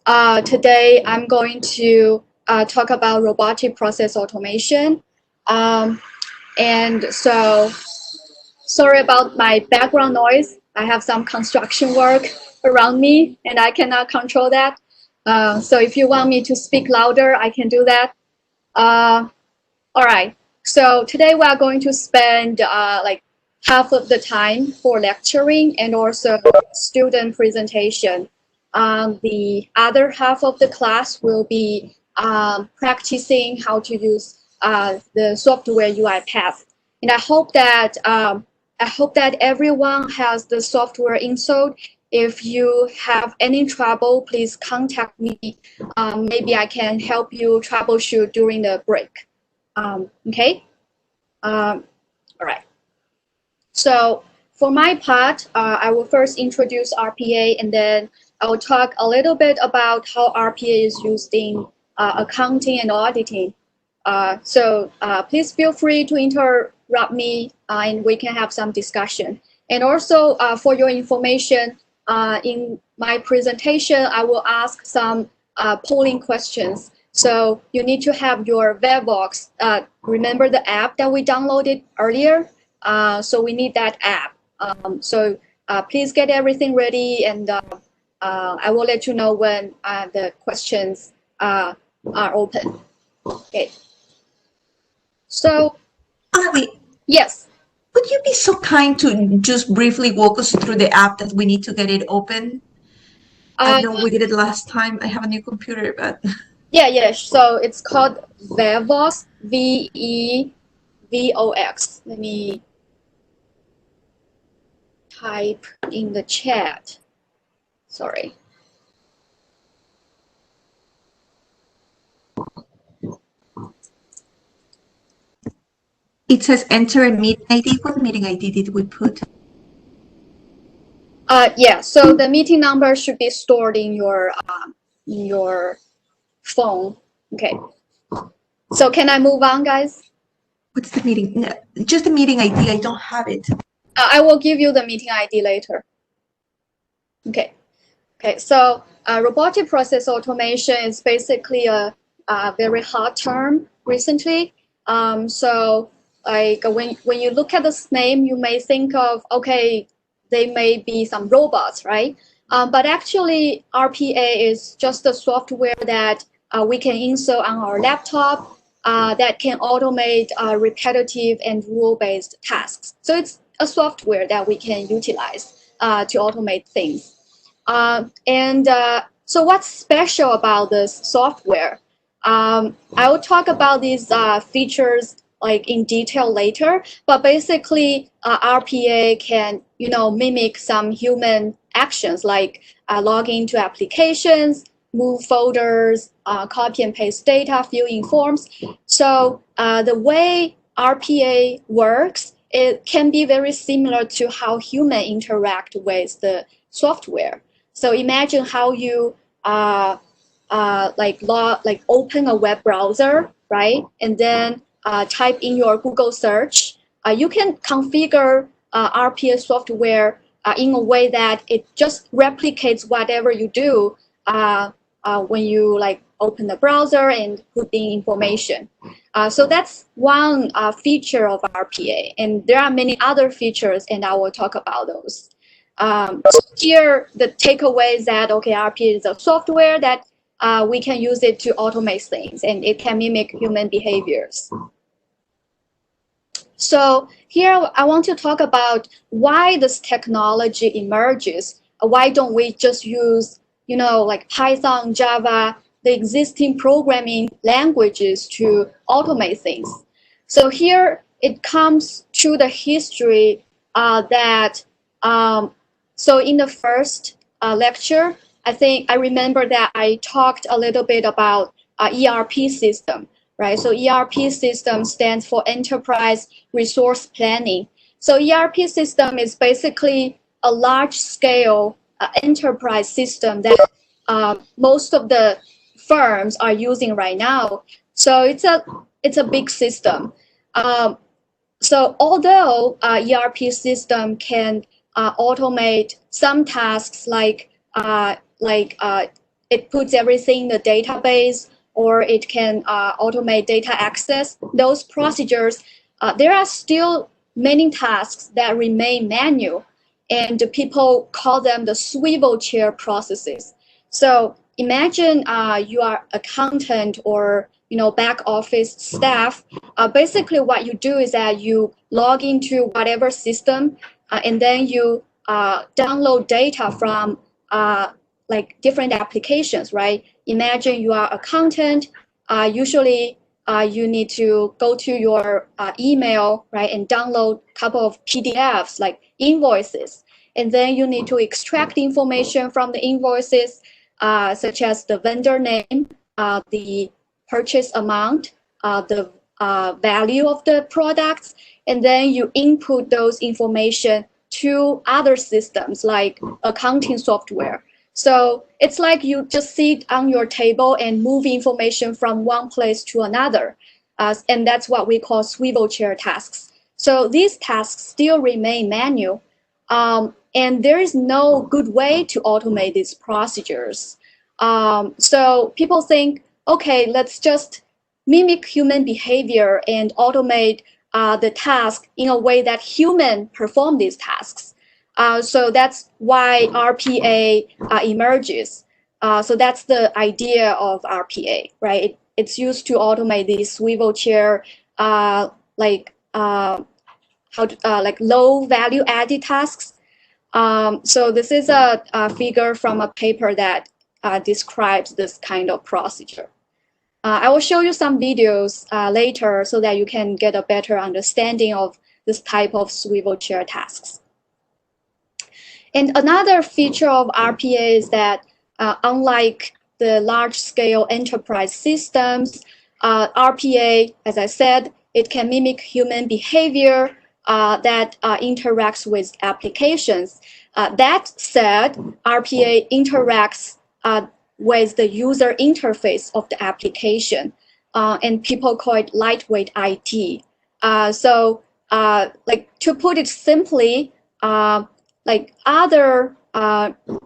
Today I'm going to talk about robotic process automation. And so, sorry about my background noise. I have some construction work around me and I cannot control that. So if you want me to speak louder, I can do that. All right. So today we are going to spend like half of the time for lecturing and also student presentation. The other half of the class will be practicing how to use the software UiPath. And I hope that everyone has the software installed. If you have any trouble, please contact me. Maybe I can help you troubleshoot during the break. Okay. All right. So for my part, I will first introduce RPA, and then I will talk a little bit about how RPA is used in accounting and auditing. So please feel free to interrupt me, and we can have some discussion. And also, for your information, in my presentation, I will ask some polling questions. So you need to have your Webbox. Remember the app that we downloaded earlier? So we need that app. So please get everything ready, and I will let you know when the questions are open. Okay. So, yes. Would you be so kind to just briefly walk us through the app that we need to get it open? I know we did it last time. I have a new computer, but... Yeah. So it's called Vevox, V-E-V-O-X. Let me type in the chat. Sorry. It says enter a meeting ID. What meeting ID did we put? Yeah, so the meeting number should be stored in your phone. Okay. So can I move on, guys? What's the meeting? No, just the meeting ID. I don't have it. I will give you the meeting ID later. Okay. So robotic process automation is basically a very hot term recently. So like when you look at this name, you may think of, okay, they may be some robots, right? But actually, RPA is just a software that we can install on our laptop that can automate repetitive and rule-based tasks. So it's a software that we can utilize to automate things. So what's special about this software? I will talk about these features like in detail later, but basically RPA can mimic some human actions like log into applications, move folders, copy and paste data, fill in forms. So the way RPA works, it can be very similar to how humans interact with the software. So imagine how you open a web browser, right? And then type in your Google search. You can configure RPA software in a way that it just replicates whatever you do when you open the browser and put in information. So that's one feature of RPA, and there are many other features, and I will talk about those. So here, the takeaway is that, okay, RPA is a software that we can use it to automate things, and it can mimic human behaviors. So here, I want to talk about why this technology emerges. Why don't we just use, like Python, Java, the existing programming languages to automate things? So here, it comes to the history that so in the first lecture, I remember that I talked a little bit about ERP system, right? So ERP system stands for Enterprise Resource Planning. So ERP system is basically a large-scale enterprise system that most of the firms are using right now. So it's a big system. So although ERP system can automate some tasks like it puts everything in the database, or it can automate data access. Those procedures, there are still many tasks that remain manual, and people call them the swivel chair processes. So imagine you are accountant or back office staff. Basically, what you do is that you log into whatever system, and then you download data from like different applications, right? Imagine you are accountant. Usually, you need to go to your email, right, and download a couple of PDFs like invoices, and then you need to extract information from the invoices, such as the vendor name, the purchase amount, the value of the products, and then you input those information to other systems like accounting software. So it's like you just sit on your table and move information from one place to another. And that's what we call swivel chair tasks. So these tasks still remain manual. And there is no good way to automate these procedures. So people think, okay, let's just mimic human behavior and automate the task in a way that humans perform these tasks. So that's why RPA emerges. So that's the idea of RPA, right? It's used to automate these swivel chair, like low value added tasks. So this is a figure from a paper that describes this kind of procedure. I will show you some videos later so that you can get a better understanding of this type of swivel chair tasks. And another feature of RPA is that unlike the large-scale enterprise systems, RPA, as I said, it can mimic human behavior that interacts with applications. That said, RPA interacts with the user interface of the application, and people call it lightweight IT. So, like to put it simply, like other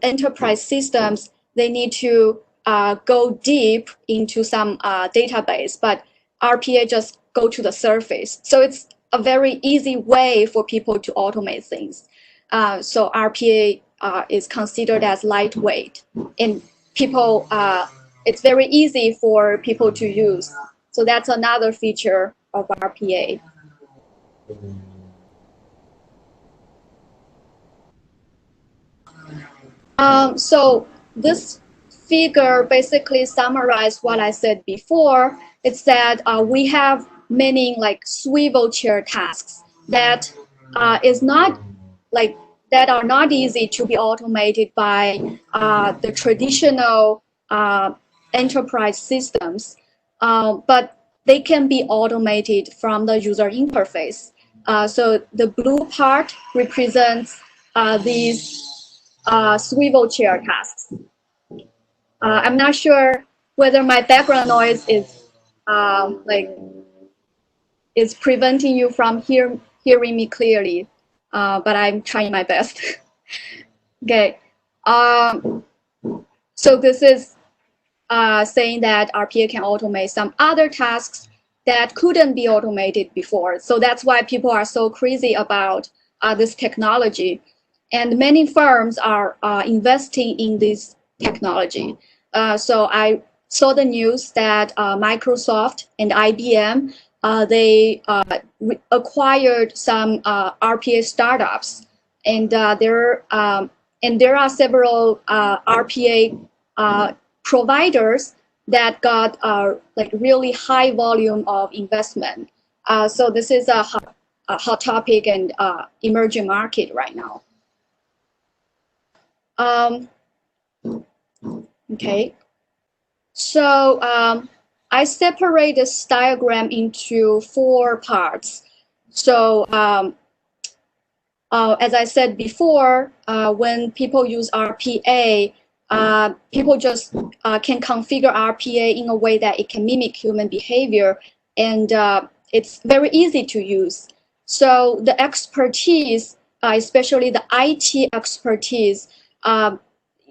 enterprise systems, they need to go deep into some database, but RPA just go to the surface. So it's a very easy way for people to automate things. So RPA is considered as lightweight, and people, it's very easy for people to use. So that's another feature of RPA. So this figure basically summarizes what I said before. It's that we have many like swivel chair tasks that is not like that are not easy to be automated by the traditional enterprise systems, but they can be automated from the user interface. So the blue part represents these swivel chair tasks. I'm not sure whether my background noise is is preventing you from hearing me clearly, but I'm trying my best. Okay, so this is saying that RPA can automate some other tasks that couldn't be automated before. So that's why people are so crazy about this technology. And many firms are investing in this technology. So I saw the news that Microsoft and IBM, they acquired some RPA startups, and there are several RPA providers that got like really high volume of investment. So this is a hot topic and emerging market right now. Okay, so I separate this diagram into 4 parts. So as I said before, when people use RPA, people just can configure RPA in a way that it can mimic human behavior, and it's very easy to use. So the expertise, especially the IT expertise,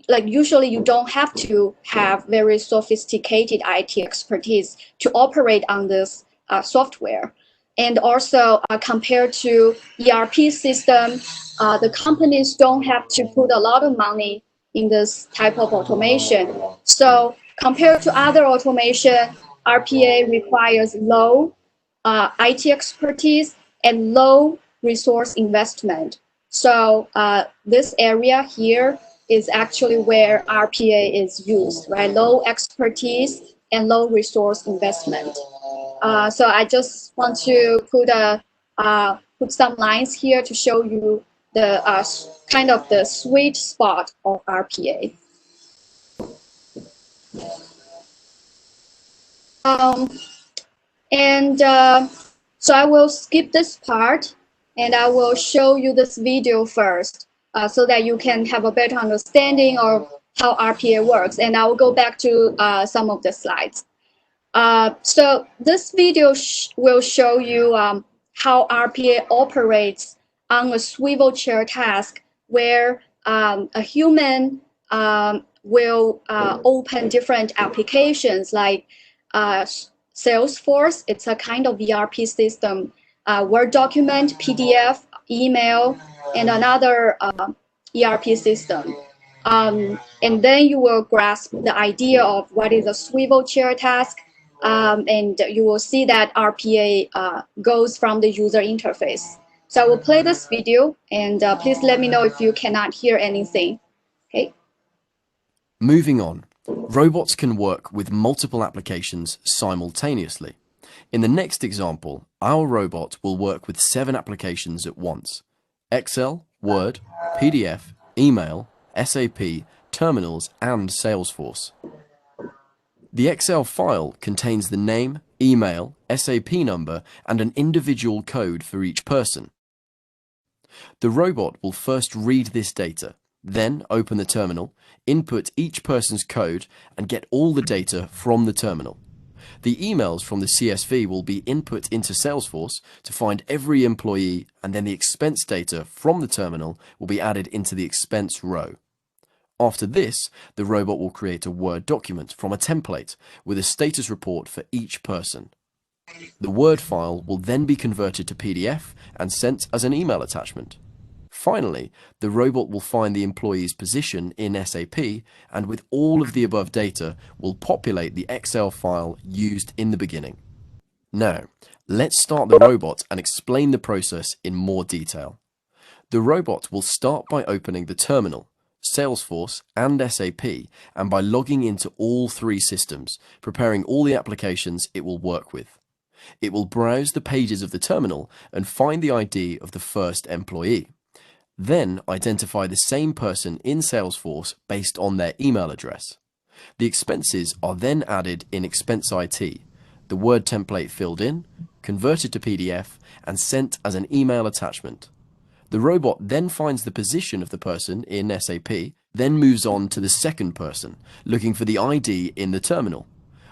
like usually you don't have to have very sophisticated IT expertise to operate on this software. And also compared to ERP system, the companies don't have to put a lot of money in this type of automation. So compared to other automation, RPA requires low IT expertise and low resource investment. So this area here is actually where RPA is used, right? Low expertise and low resource investment. So I just want to put some lines here to show you the kind of the sweet spot of RPA. So I will skip this part and I will show you this video first so that you can have a better understanding of how RPA works. And I will go back to some of the slides. So this video will show you how RPA operates on a swivel chair task where a human will open different applications like Salesforce. It's a kind of ERP system, Word document, PDF, email, and another ERP system. And then you will grasp the idea of what is a swivel chair task. And you will see that RPA goes from the user interface. So I will play this video and please let me know if you cannot hear anything. Okay. Moving on, robots can work with multiple applications simultaneously. In the next example, our robot will work with 7 applications at once: Excel, Word, PDF, email, SAP, terminals, and Salesforce. The Excel file contains the name, email, SAP number, and an individual code for each person. The robot will first read this data, then open the terminal, input each person's code, and get all the data from the terminal. The emails from the CSV will be input into Salesforce to find every employee, and then the expense data from the terminal will be added into the expense row. After this, the robot will create a Word document from a template with a status report for each person. The Word file will then be converted to PDF and sent as an email attachment. Finally, the robot will find the employee's position in SAP and with all of the above data will populate the Excel file used in the beginning. Now, let's start the robot and explain the process in more detail. The robot will start by opening the terminal, Salesforce, and SAP, and by logging into all 3 systems, preparing all the applications it will work with. It will browse the pages of the terminal and find the ID of the first employee. Then identify the same person in Salesforce based on their email address. The expenses are then added in Expense IT, the Word template filled in, converted to PDF, and sent as an email attachment. The robot then finds the position of the person in SAP, then moves on to the second person, looking for the ID in the terminal.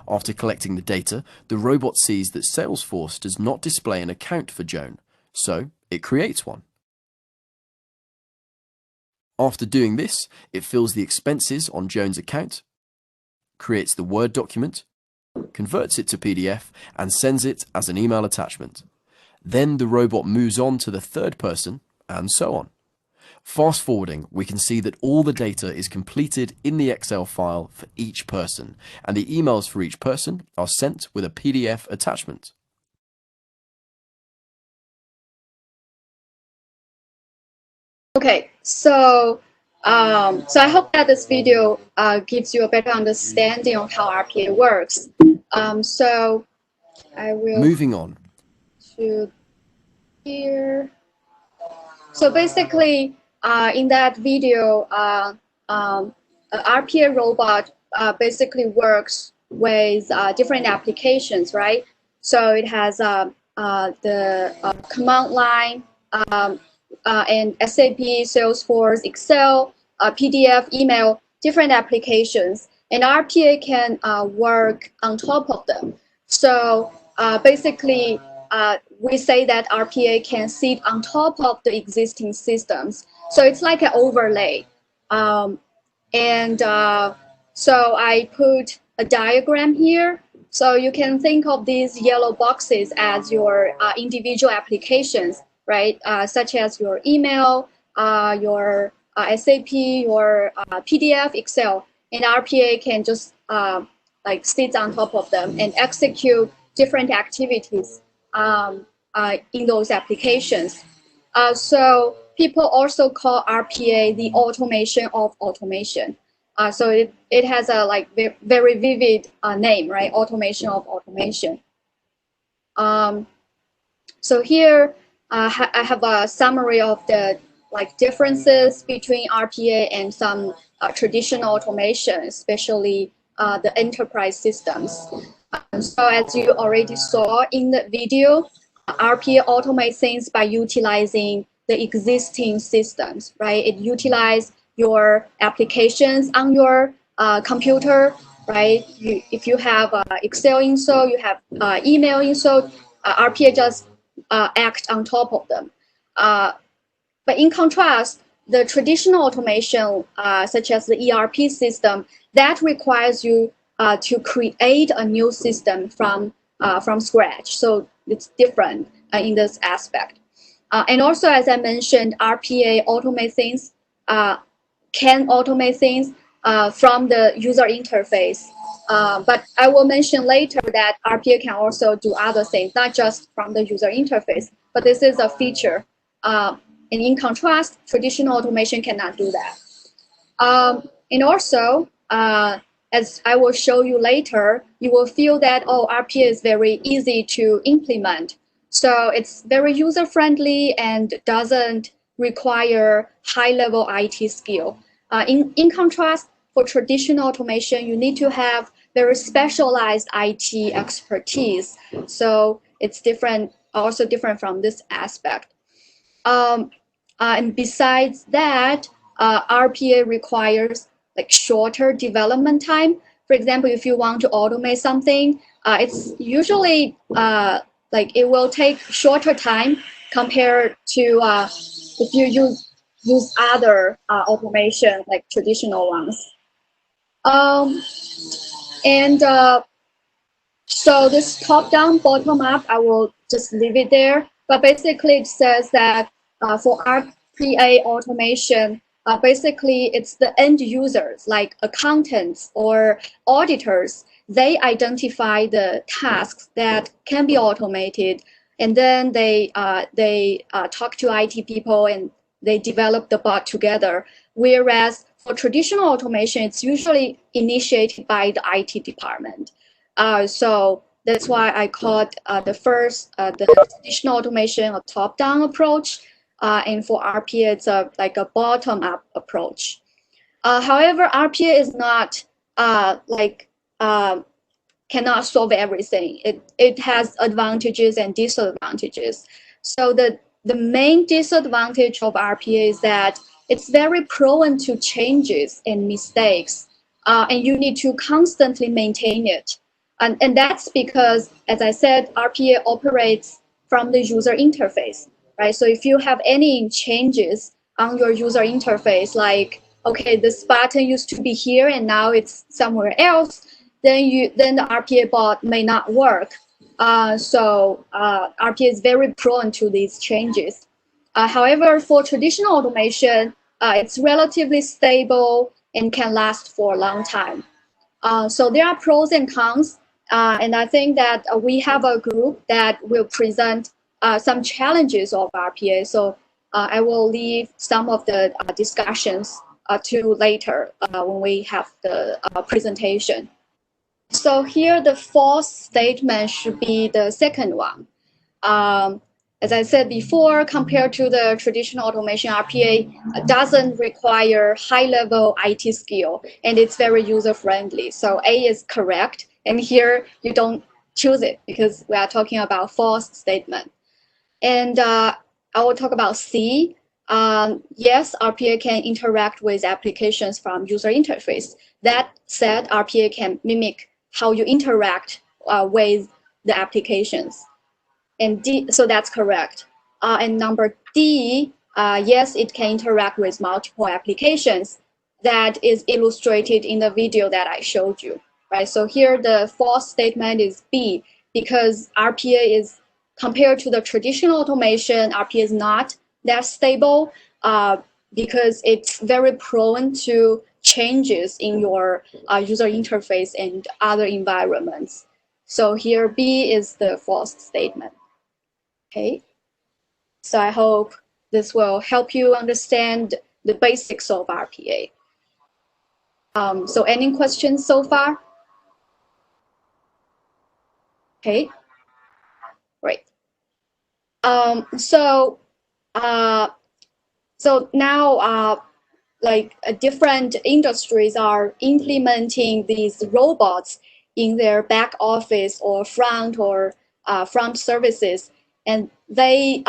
After collecting the data, the robot sees that Salesforce does not display an account for Joan, so it creates one. After doing this, it fills the expenses on Joan's account, creates the Word document, converts it to PDF, and sends it as an email attachment. Then the robot moves on to the third person, and so on. Fast forwarding, we can see that all the data is completed in the Excel file for each person, and the emails for each person are sent with a PDF attachment. Okay, so I hope that this video gives you a better understanding of how RPA works. So I will Moving on to here. So basically, in that video, RPA robot basically works with different applications, right? So it has the command line and SAP, Salesforce, Excel, PDF, email, different applications, and RPA can work on top of them. So basically, we say that RPA can sit on top of the existing systems. So it's like an overlay. And so I put a diagram here. So you can think of these yellow boxes as your individual applications, right? Such as your email, your SAP, your PDF, Excel, and RPA can just like sit on top of them and execute different activities in those applications. So people also call RPA the automation of automation. So it has a like very vivid name, right? Automation of automation. So here I have a summary of the like differences between RPA and some traditional automation, especially the enterprise systems. So as you already saw in the video, RPA automates things by utilizing the existing systems, right? It utilizes your applications on your computer, right? If you have Excel installed, you have email installed, RPA just act on top of them. But in contrast, the traditional automation, such as the ERP system, that requires you to create a new system from scratch. So it's different in this aspect. And also, as I mentioned, RPA automate things, can automate things from the user interface. But I will mention later that RPA can also do other things, not just from the user interface, but this is a feature. And in contrast, traditional automation cannot do that. And also, as I will show you later, you will feel that, oh, RPA is very easy to implement. So it's very user-friendly and doesn't require high-level IT skill. In contrast, for traditional automation, you need to have very specialized IT expertise. So it's different, also different from this aspect. And besides that, RPA requires like shorter development time. For example, if you want to automate something, it's usually like it will take shorter time compared to if you use other automation like traditional ones. And so this top-down, bottom-up, I will just leave it there. But basically, it says that for RPA automation, basically it's the end users, like accountants or auditors. They identify the tasks that can be automated, and then they talk to IT people and they develop the bot together. Whereas for traditional automation, it's usually initiated by the IT department. So that's why I called the traditional automation a top-down approach, and for RPA it's like a bottom-up approach. However, RPA is not cannot solve everything. It has advantages and disadvantages. So the main disadvantage of RPA is that it's very prone to changes and mistakes, and you need to constantly maintain it. And that's because, as I said, RPA operates from the user interface, right? So if you have any changes on your user interface, like, okay, this button used to be here and now it's somewhere else, then the RPA bot may not work. So RPA is very prone to these changes. However, for traditional automation, it's relatively stable and can last for a long time. So there are pros and cons. And I think that we have a group that will present some challenges of RPA. So I will leave some of the discussions to later when we have the presentation. So here the false statement should be the second one. As I said before, compared to the traditional automation, RPA doesn't require high-level IT skill, and it's very user-friendly. So A is correct, and here you don't choose it because we are talking about false statement. And I will talk about C. Yes, RPA can interact with applications from user interface. That said, RPA can mimic how you interact with the applications. And D, so that's correct. And number D, yes, it can interact with multiple applications. that is illustrated in the video that I showed you, right? So here the false statement is B, because RPA is, compared to the traditional automation, RPA is not that stable because it's very prone to changes in your user interface and other environments. So here B is the false statement. Okay, so I hope this will help you understand the basics of RPA. So any questions so far? Okay, great. So now like different industries are implementing these robots in their back office or front services, and they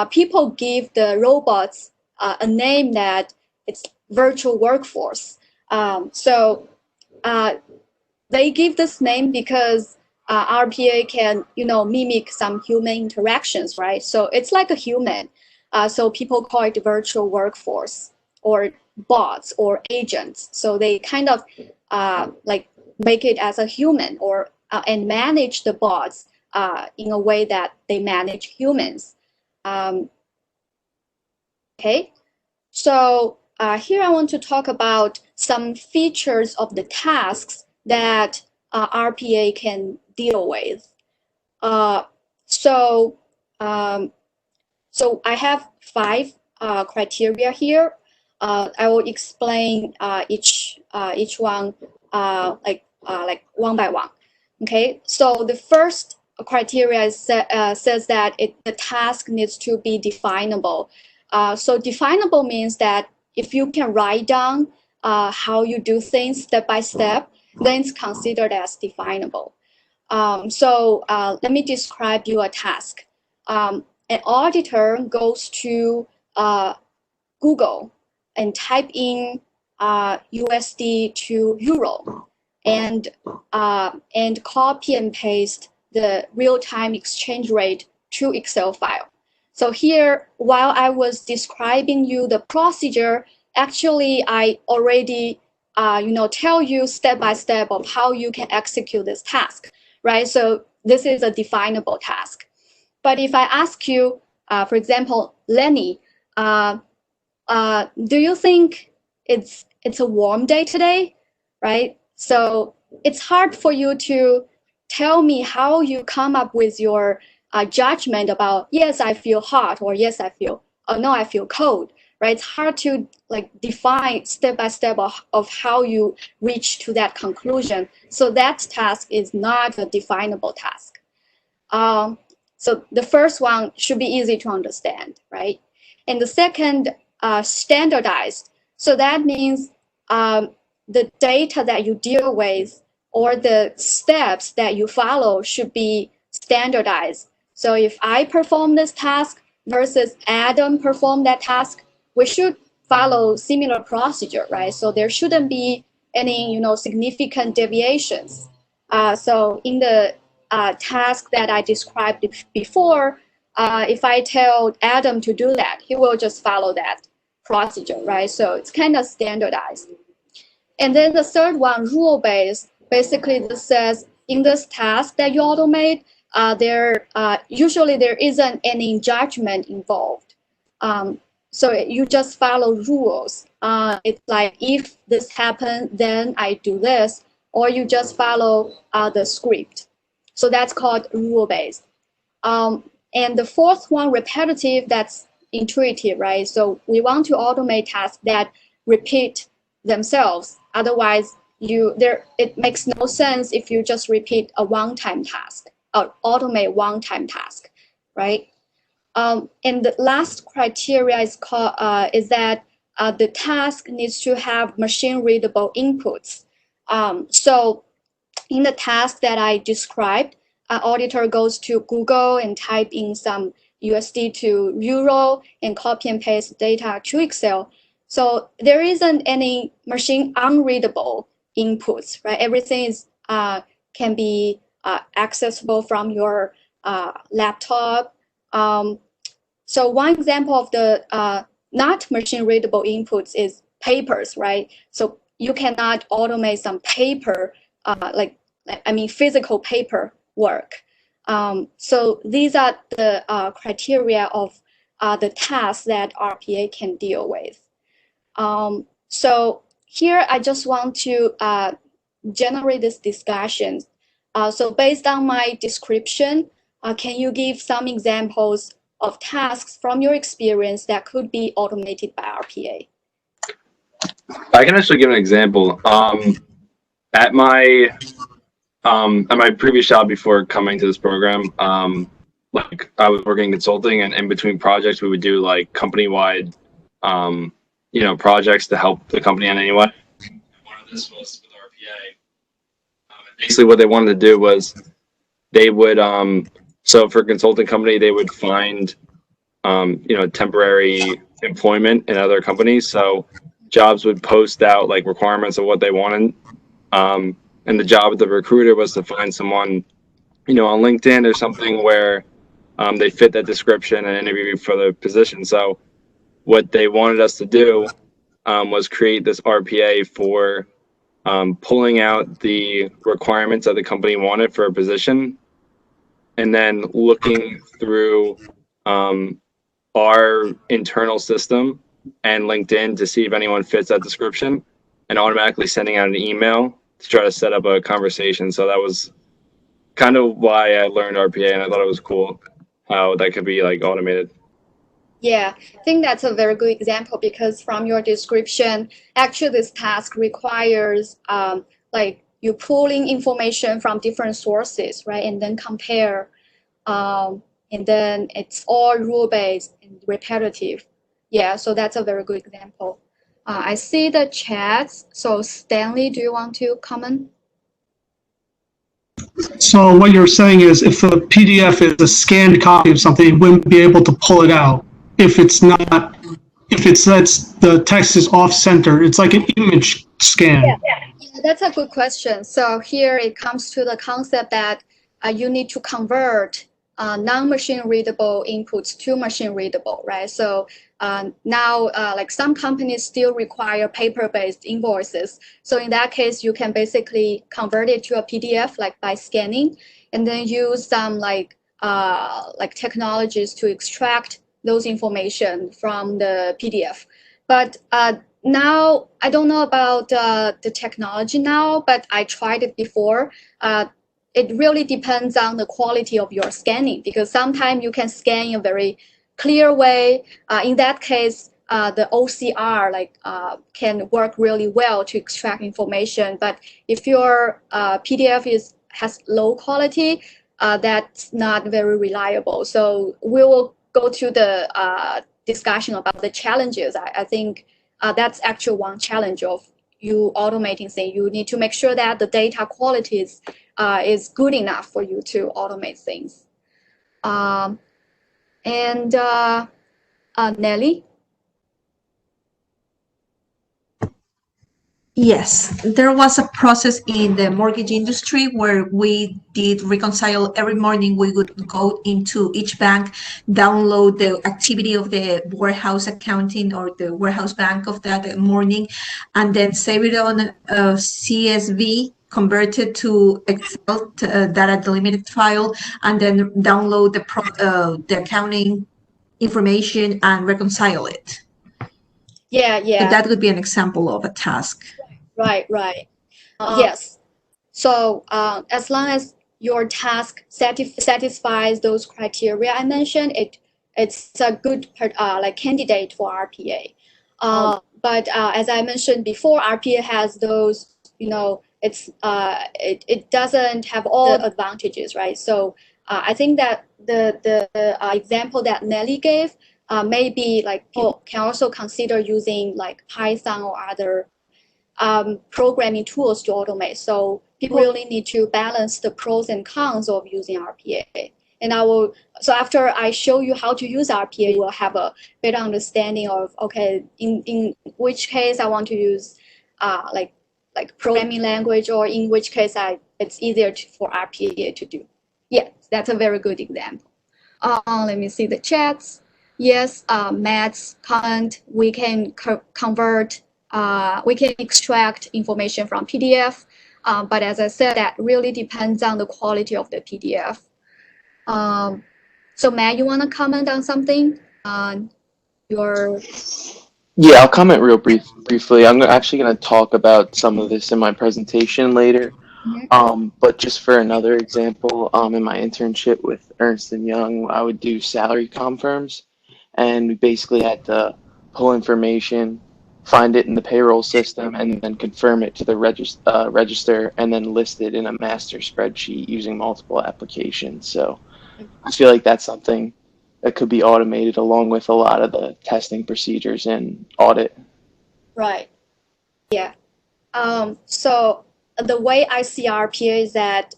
people give the robots a name that it's virtual workforce. So they give this name because RPA can, mimic some human interactions, right? So it's like a human. So people call it virtual workforce or bots or agents. So they kind of like make it as a human or and manage the bots in a way that they manage humans. Okay, so here I want to talk about some features of the tasks that RPA can deal with. So I have 5 criteria here. I will explain each one like one by one. Okay, so the first criteria says that the task needs to be definable. So definable means that if you can write down how you do things step by step, then it's considered as definable. So let me describe you a task. An auditor goes to Google and type in USD to Euro and copy and paste the real-time exchange rate to Excel file. So here, while I was describing you the procedure, actually I already tell you step by step of how you can execute this task, right? So this is a definable task. But if I ask you, for example, Lenny, do you think it's a warm day today, right? So it's hard for you to tell me how you come up with your judgment about, yes, I feel hot, or yes, no, I feel cold, right? It's hard to like define step by step of how you reach to that conclusion. So that task is not a definable task. So the first one should be easy to understand, right? And the second, standardized. So that means the data that you deal with or the steps that you follow should be standardized. So if I perform this task versus Adam perform that task, we should follow similar procedure, right? So there shouldn't be any, significant deviations. So in the task that I described before, if I tell Adam to do that, he will just follow that procedure, right? So it's kind of standardized. And then the third one, rule-based. Basically, this says in this task that you automate, usually there isn't any judgment involved. So you just follow rules. It's like if this happens, then I do this, or you just follow the script. So that's called rule-based. And the fourth one, repetitive, that's intuitive, right? So we want to automate tasks that repeat themselves. Otherwise, it makes no sense if you just repeat a one-time task or automate one-time task, right? And the last criteria is that the task needs to have machine-readable inputs. So in the task that I described, an auditor goes to Google and type in some USD to Euro and copy and paste data to Excel. So there isn't any machine unreadable inputs, right? Everything is can be accessible from your laptop. So one example of the not machine readable inputs is papers, right? So you cannot automate some paper, physical paper work. So these are the criteria of the tasks that RPA can deal with. So here I just want to generate this discussion. So based on my description, can you give some examples of tasks from your experience that could be automated by RPA? I can actually give an example. At my previous job before coming to this program, like I was working consulting, and in between projects, we would do like company-wide, projects to help the company in any way. One of this was with RPA. Basically, what they wanted to do was they would, so for a consulting company, they would find, temporary employment in other companies. So jobs would post out like requirements of what they wanted. And the job of the recruiter was to find someone, on LinkedIn or something where they fit that description and interview for the position. So what they wanted us to do was create this RPA for pulling out the requirements that the company wanted for a position, and then looking through our internal system and LinkedIn to see if anyone fits that description, and automatically sending out an email to try to set up a conversation. So that was kind of why I learned RPA, and I thought it was cool how that could be like automated. Yeah, I think that's a very good example, because from your description, actually this task requires like you pulling information from different sources, right? And then compare, and then it's all rule-based and repetitive. Yeah, so that's a very good example. I see the chats. So Stanley, do you want to comment? So what you're saying is if the PDF is a scanned copy of something, it wouldn't be able to pull it out. If it's not, the text is off center, it's like an image scan. Yeah, that's a good question. So here it comes to the concept that you need to convert non-machine readable inputs to machine readable, right? So now like some companies still require paper-based invoices. So in that case, you can basically convert it to a PDF like by scanning, and then use some like technologies to extract those information from the PDF. But now I don't know about the technology now, but I tried it before. It really depends on the quality of your scanning, because sometimes you can scan in a very clear way. In that case, the OCR can work really well to extract information. But if your PDF has low quality, that's not very reliable. So we will go to the discussion about the challenges. I think that's actually one challenge of you automating things. You need to make sure that the data quality is good enough for you to automate things. Nelly? Yes, there was a process in the mortgage industry where we did reconcile every morning. We would go into each bank, download the activity of the warehouse accounting or the warehouse bank of that morning, and then save it on a CSV, convert it to Excel data delimited file, and then download the accounting information and reconcile it. Yeah. So that would be an example of a task. Right. Yes. So as long as your task satisfies those criteria I mentioned, it's a good candidate for RPA. But as I mentioned before, RPA has those, it doesn't have all the advantages, right? So I think that the example that Nelly gave, maybe like people can also consider using like Python or other programming tools to automate. So people really need to balance the pros and cons of using RPA. And so after I show you how to use RPA, you will have a better understanding of, okay, in which case I want to use like programming language, or in which case it's easier for RPA to do. Yeah, that's a very good example. Let me see the chats. Yes, Matt's comment, we can convert we can extract information from PDF, but as I said, that really depends on the quality of the PDF. So Matt, you want to comment on something on your? Yeah, I'll comment real briefly. I'm actually going to talk about some of this in my presentation later. But just for another example, in my internship with Ernst & Young, I would do salary confirms, and we basically had to pull information, find it in the payroll system, and then confirm it to the register, and then list it in a master spreadsheet using multiple applications. So I feel like that's something that could be automated along with a lot of the testing procedures in audit. Right. Yeah. So the way I see RPA is that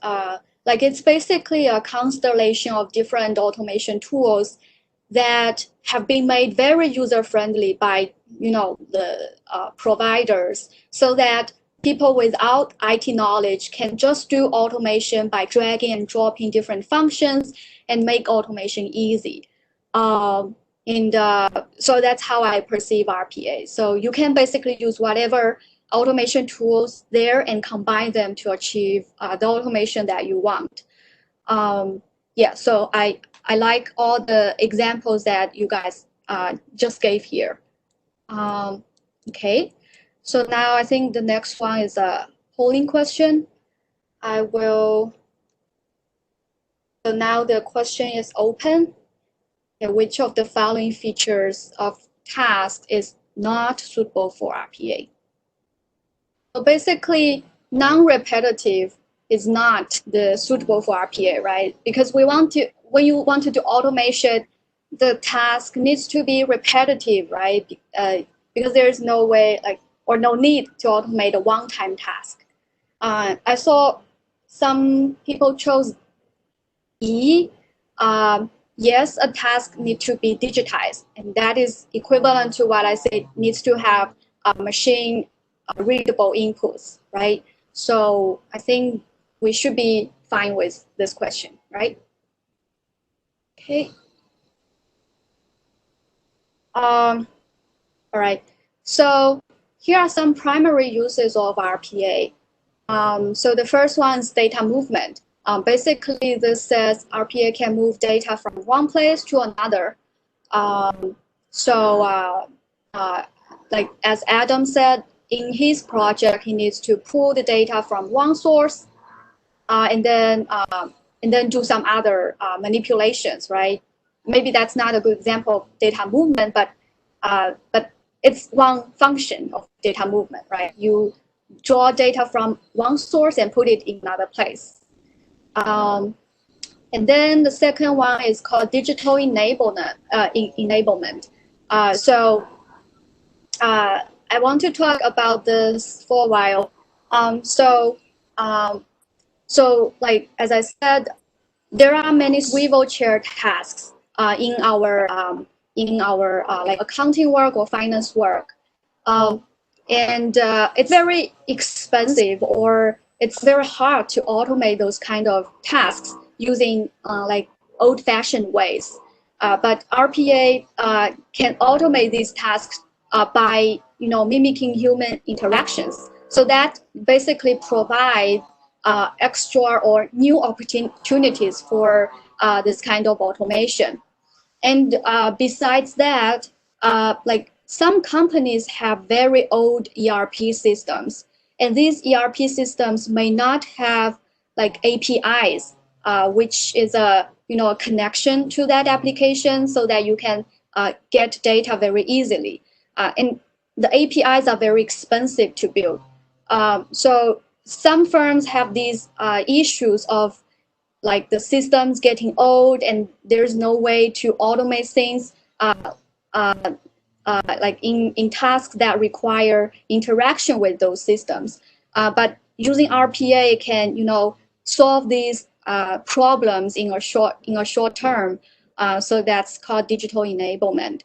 like it's basically a constellation of different automation tools that have been made very user-friendly by the providers, so that people without IT knowledge can just do automation by dragging and dropping different functions and make automation easy. So that's how I perceive RPA. So you can basically use whatever automation tools there and combine them to achieve the automation that you want. Yeah, so I like all the examples that you guys just gave here. Okay, so now I think the next one is a polling question. So now the question is open. Okay, which of the following features of task is not suitable for RPA? So basically, non-repetitive is not the suitable for RPA, right? Because when you want to do automation, the task needs to be repetitive, right? Because there's no way or no need to automate a one-time task. I saw some people chose E. Yes, a task needs to be digitized, and that is equivalent to what I said, needs to have a machine readable inputs, right? So I think we should be fine with this question, right? Okay. All right. So here are some primary uses of RPA. So the first one is data movement. Basically, this says RPA can move data from one place to another. Like as Adam said, in his project, he needs to pull the data from one source and then do some other manipulations, right? Maybe that's not a good example of data movement, but it's one function of data movement, right? You draw data from one source and put it in another place. And then the second one is called digital enablement. I want to talk about this for a while. So like as I said, there are many swivel chair tasks in our like accounting work or finance work, and it's very expensive, or it's very hard to automate those kind of tasks using like old-fashioned ways. But RPA can automate these tasks by mimicking human interactions. So that basically provides extra or new opportunities for this kind of automation. And besides that, like some companies have very old ERP systems, and these ERP systems may not have like APIs, which is a a connection to that application, so that you can get data very easily. And the APIs are very expensive to build. So some firms have these issues of like the systems getting old and there's no way to automate things like in tasks that require interaction with those systems. But using RPA can solve these problems in a short term. So that's called digital enablement.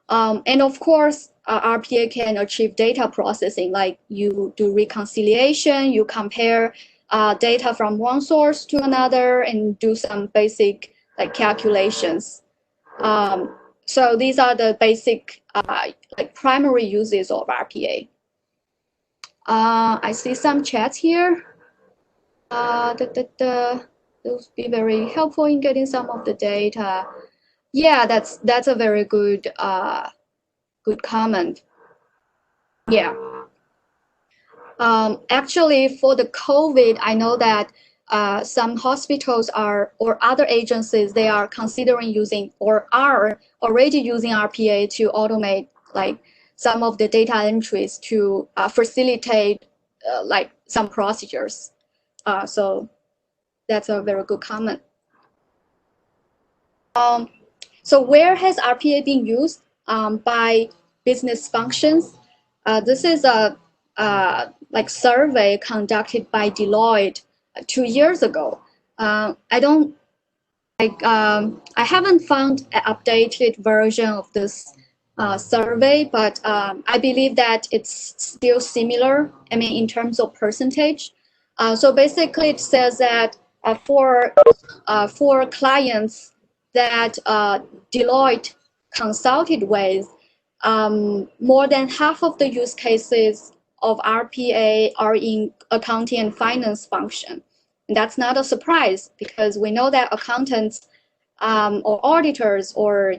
And of course, RPA can achieve data processing, like you do reconciliation, you compare data from one source to another and do some basic like calculations. So these are the basic like primary uses of RPA. I see some chats here. Those be very helpful in getting some of the data. Yeah, that's a very good good comment. Yeah. Actually, for the COVID, I know that some hospitals are or other agencies, they are considering using or are already using RPA to automate like some of the data entries to facilitate like some procedures. So that's a very good comment. So where has RPA been used by business functions? This is a like survey conducted by Deloitte 2 years ago. I haven't found an updated version of this survey, but I believe that it's still similar. I mean, in terms of percentage. So basically, it says that for clients that Deloitte consulted with, more than half of the use cases of RPA are in accounting and finance function. And that's not a surprise because we know that accountants or auditors or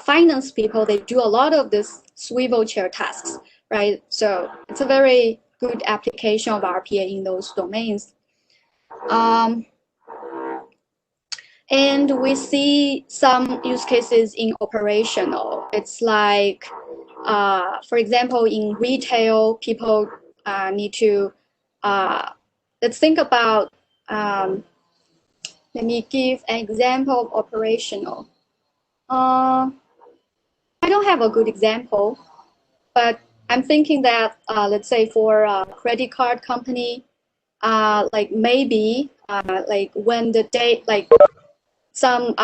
finance people, they do a lot of this swivel chair tasks, right? So it's a very good application of RPA in those domains. And we see some use cases in operational. It's like, for example, in retail, people need to, let's think about, let me give an example of operational. I don't have a good example, but I'm thinking that, let's say for a credit card company, like maybe like when the date, like some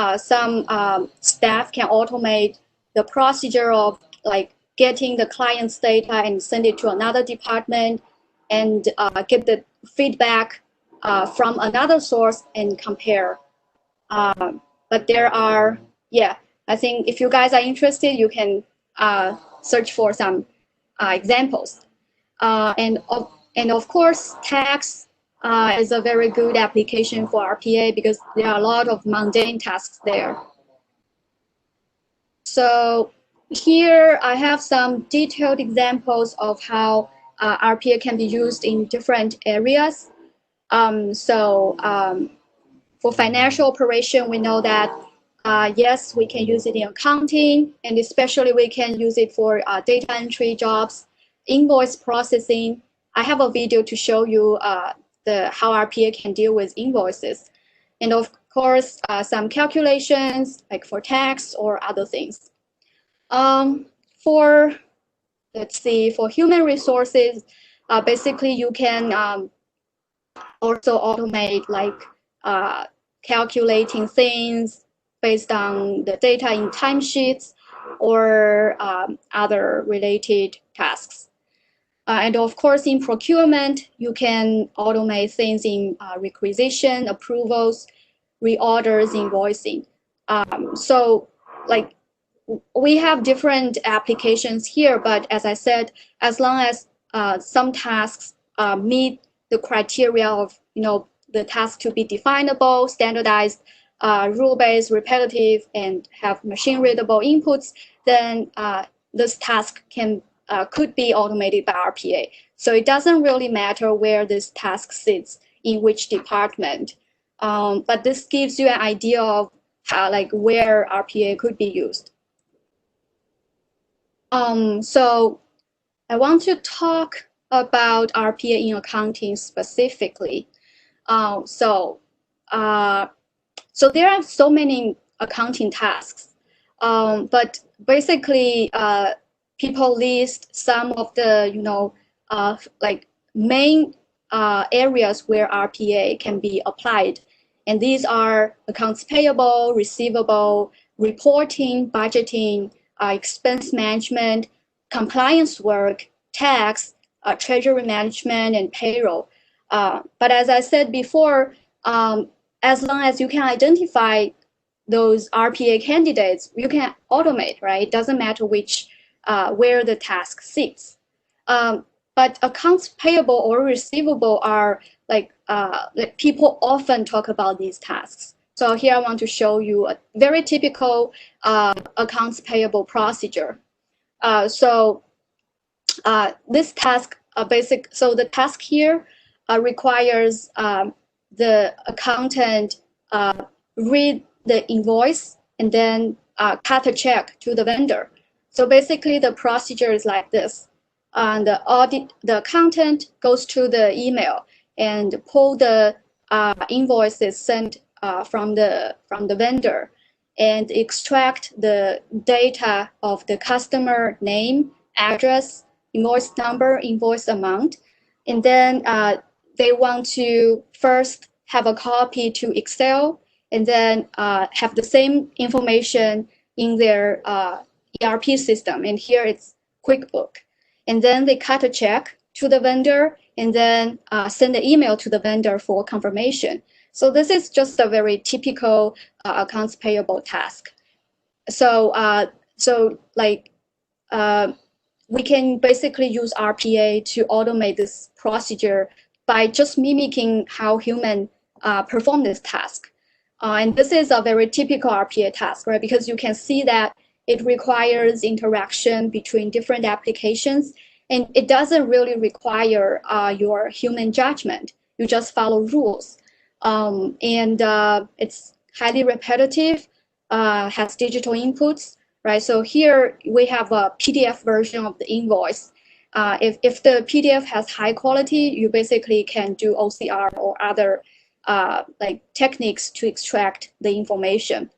staff can automate the procedure of like getting the client's data and send it to another department and get the feedback from another source and compare. But there are, yeah, I think if you guys are interested, you can search for some examples. And of course, tax is a very good application for RPA because there are a lot of mundane tasks there. So here I have some detailed examples of how RPA can be used in different areas. For financial operation, we know that yes, we can use it in accounting, and especially we can use it for data entry jobs, invoice processing. I have a video to show you how RPA can deal with invoices. And of course, some calculations like for tax or other things. Let's see, for human resources, basically you can also automate like calculating things based on the data in timesheets or other related tasks. And of course, in procurement, you can automate things in requisition, approvals, reorders, invoicing. So like we have different applications here, but as I said, as long as some tasks meet the criteria of the task to be definable, standardized, rule-based, repetitive, and have machine-readable inputs, then this task could be automated by RPA. So it doesn't really matter where this task sits in which department, but this gives you an idea of how, like, where RPA could be used. So I want to talk about RPA in accounting specifically. So there are so many accounting tasks, but basically people list some of the like main areas where RPA can be applied, and these are accounts payable, receivable, reporting, budgeting, expense management, compliance work, tax, treasury management, and payroll. But as I said before, as long as you can identify those RPA candidates, you can automate, right? It doesn't matter which where the task sits. But accounts payable or receivable are like people often talk about these tasks. So here I want to show you a very typical accounts payable procedure. This task so the task here requires the accountant read the invoice and then cut a check to the vendor. So basically the procedure is like this. The accountant goes to the email and pull the invoices sent from the vendor and extract the data of the customer name, address, invoice number, invoice amount, and then they want to first have a copy to Excel and then have the same information in their ERP system. And here it's QuickBook. And then they cut a check to the vendor and then send an email to the vendor for confirmation. So this is just a very typical accounts payable task. So we can basically use RPA to automate this procedure by just mimicking how humans perform this task. And this is a very typical RPA task, right? Because you can see that it requires interaction between different applications, and it doesn't really require your human judgment. You just follow rules. It's highly repetitive, has digital inputs, right? So here we have a PDF version of the invoice. If the PDF has high quality, you basically can do OCR or other like techniques to extract the information.